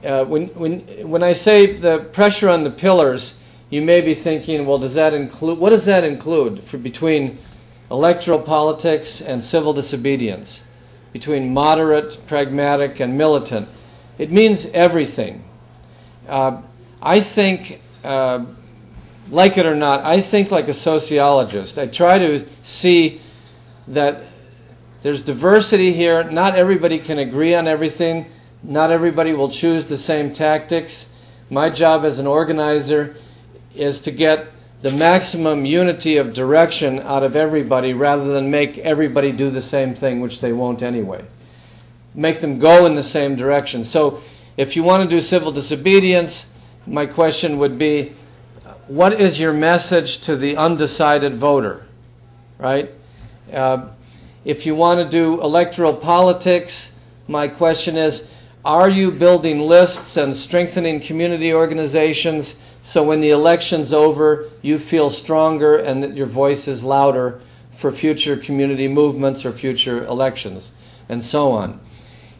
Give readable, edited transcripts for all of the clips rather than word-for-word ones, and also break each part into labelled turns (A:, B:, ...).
A: when I say the pressure on the pillars, you may be thinking, well, does that include, what does that include for between electoral politics and civil disobedience, between moderate, pragmatic, and militant? It means everything. I think, like it or not, I think like a sociologist. I try to see that there's diversity here. Not everybody can agree on everything. Not everybody will choose the same tactics. My job as an organizer is to get the maximum unity of direction out of everybody rather than make everybody do the same thing, which they won't anyway. Make them go in the same direction. So if you want to do civil disobedience, my question would be, what is your message to the undecided voter, right? If you want to do electoral politics, my question is, are you building lists and strengthening community organizations so when the election's over, you feel stronger and that your voice is louder for future community movements or future elections, and so on?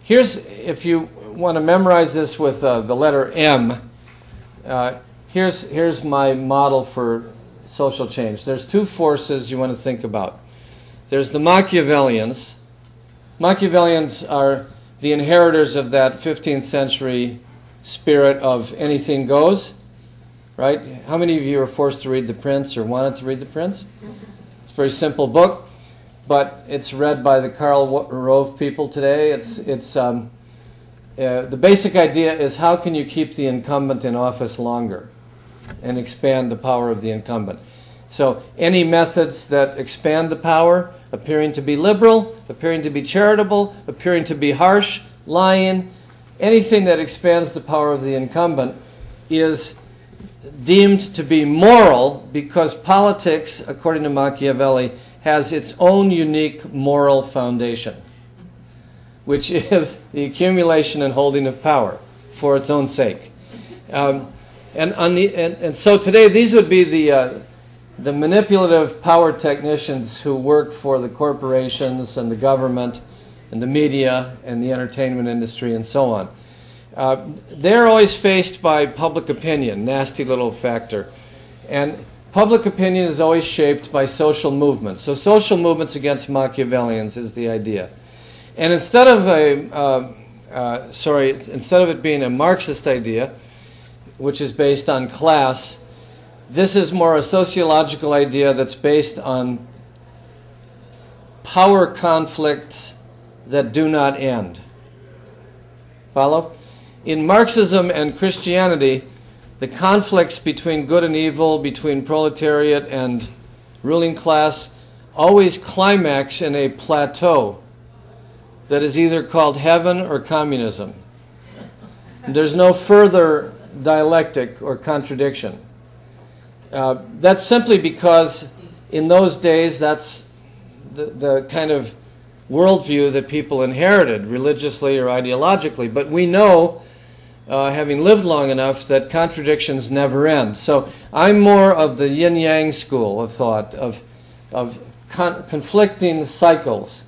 A: Here's, if you want to memorize this with the letter M, here's my model for social change. There's two forces you want to think about. There's the Machiavellians. Machiavellians are the inheritors of that 15th century spirit of anything goes, right? How many of you are forced to read The Prince or wanted to read The Prince? It's a very simple book, but it's read by the Karl Rove people today. The basic idea is, how can you keep the incumbent in office longer and expand the power of the incumbent? So any methods that expand the power, appearing to be liberal, appearing to be charitable, appearing to be harsh, lying, anything that expands the power of the incumbent is deemed to be moral, because politics, according to Machiavelli, has its own unique moral foundation, which is the accumulation and holding of power for its own sake. And so today these would be the manipulative power technicians who work for the corporations and the government and the media and the entertainment industry and so on. They're always faced by public opinion, nasty little factor. And public opinion is always shaped by social movements. So social movements against Machiavellians is the idea. And instead of it being a Marxist idea, which is based on class, this is more a sociological idea that's based on power conflicts that do not end. Follow? In Marxism and Christianity, the conflicts between good and evil, between proletariat and ruling class, always climax in a plateau that is either called heaven or communism. There's no further dialectic or contradiction. That's simply because in those days that's the kind of worldview that people inherited religiously or ideologically. But we know, having lived long enough, that contradictions never end. So I'm more of the yin-yang school of thought, of conflicting cycles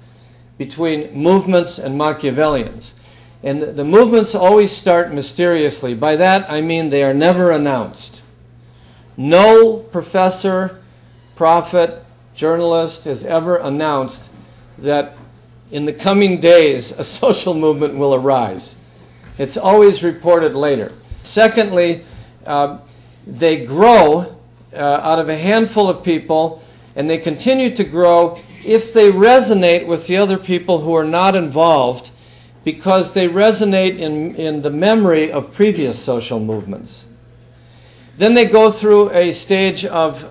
A: between movements and Machiavellians. And the movements always start mysteriously. By that I mean they are never announced. No professor, prophet, journalist has ever announced that in the coming days a social movement will arise. It's always reported later. Secondly, they grow out of a handful of people, and they continue to grow if they resonate with the other people who are not involved, because they resonate in the memory of previous social movements. Then they go through a stage of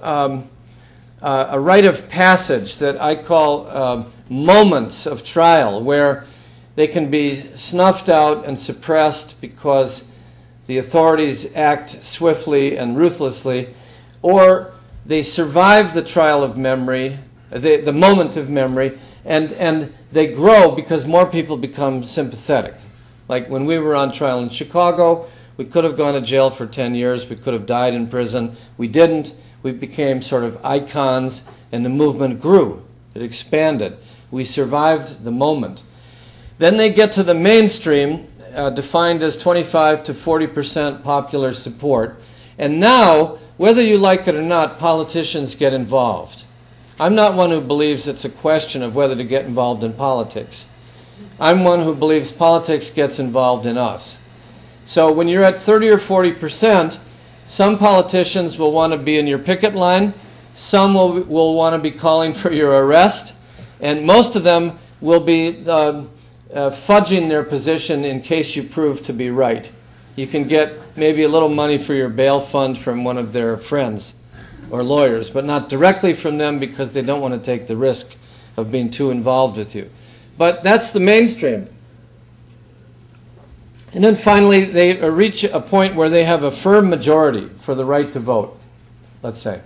A: a rite of passage that I call moments of trial, where they can be snuffed out and suppressed because the authorities act swiftly and ruthlessly, or they survive the trial of memory, the moment of memory, and they grow because more people become sympathetic. Like when we were on trial in Chicago, we could have gone to jail for 10 years, we could have died in prison. We didn't. We became sort of icons, and the movement grew. It expanded. We survived the moment. Then they get to the mainstream, defined as 25 to 40% popular support. And now, whether you like it or not, politicians get involved. I'm not one who believes it's a question of whether to get involved in politics. I'm one who believes politics gets involved in us. So when you're at 30 or 40%, some politicians will want to be in your picket line, some will want to be calling for your arrest, and most of them will be fudging their position in case you prove to be right. You can get maybe a little money for your bail fund from one of their friends or lawyers, but not directly from them because they don't want to take the risk of being too involved with you. But that's the mainstream. And then finally, they reach a point where they have a firm majority for the right to vote, let's say.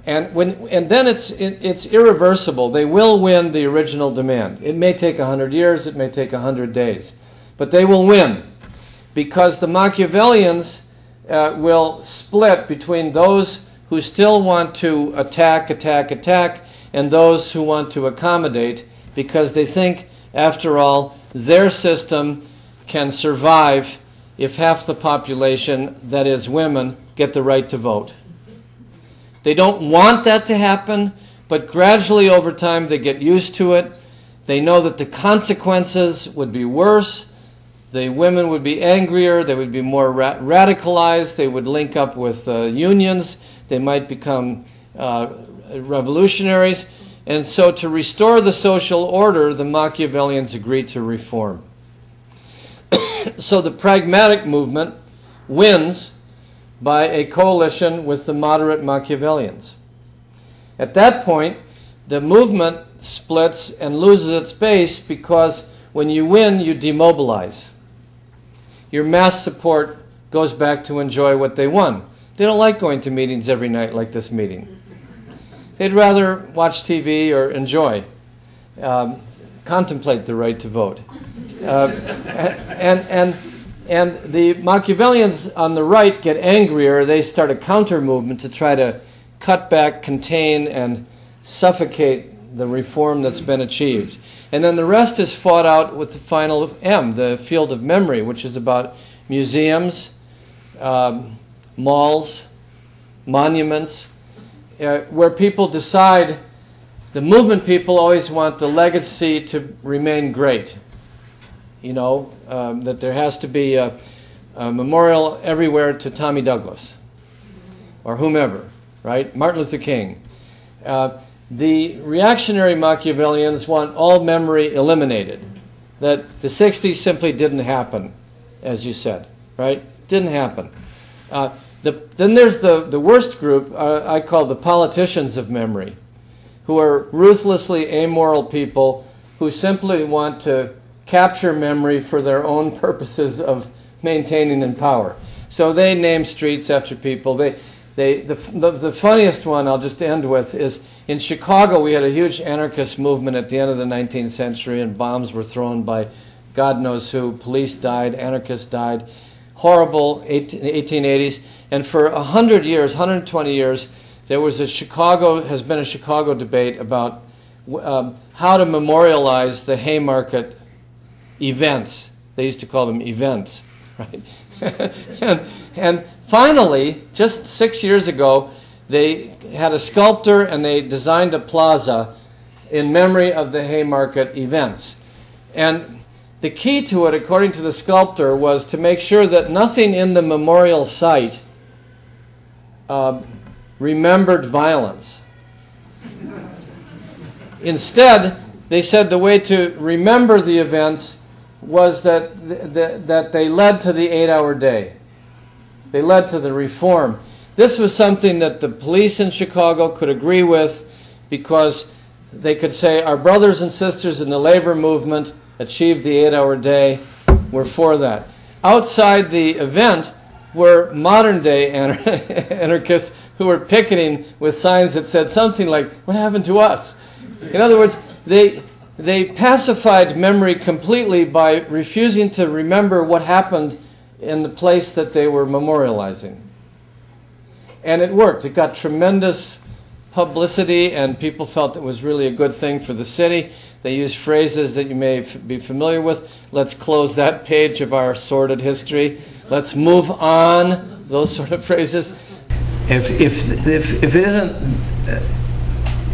A: And then it's irreversible. They will win the original demand. It may take 100 years, it may take 100 days, but they will win because the Machiavellians will split between those who still want to attack, and those who want to accommodate because they think, after all, their system can survive if half the population, that is women, get the right to vote. They don't want that to happen, but gradually over time they get used to it. They know that the consequences would be worse. The women would be angrier. They would be more radicalized. They would link up with unions. They might become revolutionaries. And so to restore the social order, the Machiavellians agreed to reform. So the pragmatic movement wins by a coalition with the moderate Machiavellians. At that point, the movement splits and loses its base because when you win, you demobilize. Your mass support goes back to enjoy what they won. They don't like going to meetings every night like this meeting. They'd rather watch TV or enjoy, contemplate the right to vote. And the Machiavellians on the right get angrier. They start a counter movement to try to cut back, contain, and suffocate the reform that's been achieved. And then the rest is fought out with the final M, the field of memory, which is about museums, malls, monuments, where people decide, the movement people always want the legacy to remain great. You know, that there has to be a memorial everywhere to Tommy Douglas or whomever, right? Martin Luther King. The reactionary Machiavellians want all memory eliminated. That the 60s simply didn't happen, as you said, right? Didn't happen. Then there's the worst group, I call the politicians of memory, who are ruthlessly amoral people who simply want to capture memory for their own purposes of maintaining in power. So they name streets after people. The funniest one I'll just end with is in Chicago we had a huge anarchist movement at the end of the 19th century, and bombs were thrown by God knows who. Police died, anarchists died. Horrible 1880s. And for 100 years, 120 years, there was has been a Chicago debate about how to memorialize the Haymarket events. They used to call them events, right? and finally, just 6 years ago, they had a sculptor and they designed a plaza in memory of the Haymarket events. And the key to it, according to the sculptor, was to make sure that nothing in the memorial site remembered violence. Instead, they said the way to remember the events was that they led to the 8-hour day. They led to the reform. This was something that the police in Chicago could agree with because they could say, our brothers and sisters in the labor movement achieved the 8-hour day. We're for that. Outside the event were modern-day anarchists who were picketing with signs that said something like, what happened to us? In other words, they pacified memory completely by refusing to remember what happened in the place that they were memorializing. And it worked. It got tremendous publicity, and people felt it was really a good thing for the city. They use phrases that you may be familiar with. Let's close that page of our sordid history. Let's move on. Those sort of phrases. If it isn't,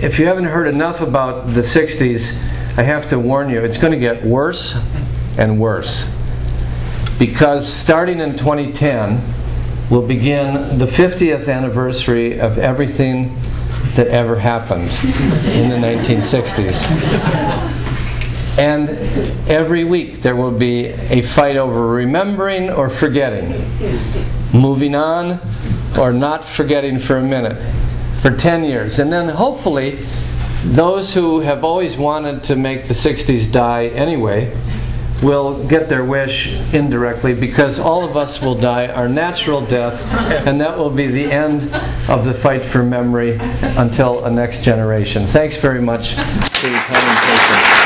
A: if you haven't heard enough about the 60s, I have to warn you, it's going to get worse and worse. Because starting in 2010, will begin the 50th anniversary of everything that ever happened in the 1960s. And every week there will be a fight over remembering or forgetting, moving on or not forgetting for a minute, for 10 years. And then hopefully those who have always wanted to make the 60s die anyway will get their wish indirectly, because all of us will die our natural death, and that will be the end of the fight for memory until a next generation. Thanks very much for your time and patience.